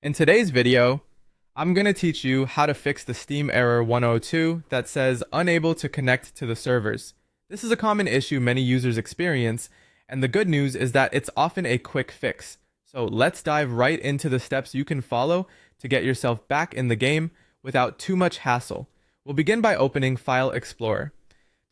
In today's video, I'm going to teach you how to fix the Steam error 102 that says unable to connect to the servers. This is a common issue many users experience, and the good news is that it's often a quick fix. So let's dive right into the steps you can follow to get yourself back in the game without too much hassle. We'll begin by opening File Explorer.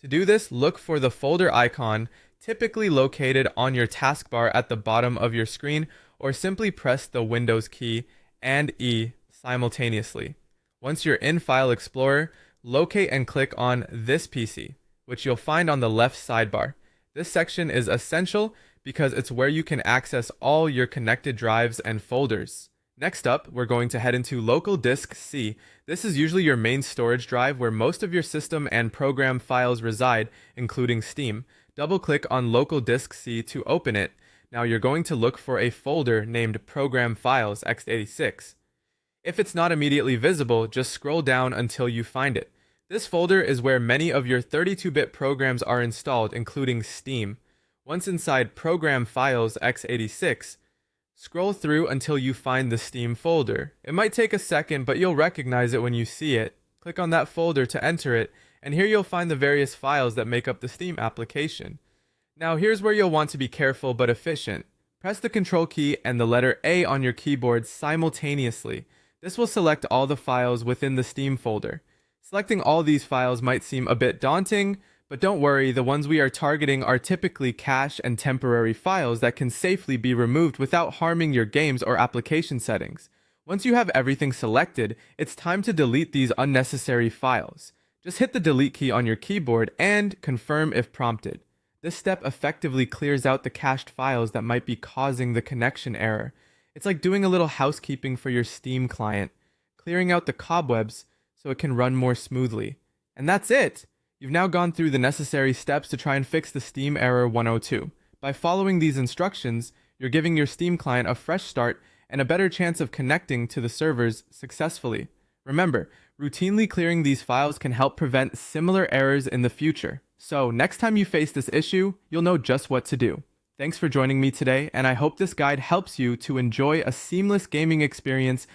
To do this, look for the folder icon typically located on your taskbar at the bottom of your screen, or simply press the Windows key and E simultaneously. Once you're in File Explorer, locate and click on this PC, which you'll find on the left sidebar. This section is essential because it's where you can access all your connected drives and folders. Next up, we're going to head into Local Disk C. This is usually your main storage drive where most of your system and program files reside, including Steam. Double-click on Local Disk C to open it. Now you're going to look for a folder named Program Files x86. If it's not immediately visible, just scroll down until you find it. This folder is where many of your 32-bit programs are installed, including Steam. Once inside Program Files x86, scroll through until you find the Steam folder. It might take a second, but you'll recognize it when you see it. Click on that folder to enter it, and here you'll find the various files that make up the Steam application. Now here's where you'll want to be careful but efficient. Press the Control key and the letter A on your keyboard simultaneously. This will select all the files within the Steam folder. Selecting all these files might seem a bit daunting, but don't worry, the ones we are targeting are typically cache and temporary files that can safely be removed without harming your games or application settings. Once you have everything selected, it's time to delete these unnecessary files. Just hit the delete key on your keyboard and confirm if prompted. This step effectively clears out the cached files that might be causing the connection error. It's like doing a little housekeeping for your Steam client, clearing out the cobwebs so it can run more smoothly. And that's it! You've now gone through the necessary steps to try and fix the Steam error 102. By following these instructions, you're giving your Steam client a fresh start and a better chance of connecting to the servers successfully. Remember, routinely clearing these files can help prevent similar errors in the future. So next time you face this issue, you'll know just what to do. Thanks for joining me today, and I hope this guide helps you to enjoy a seamless gaming experience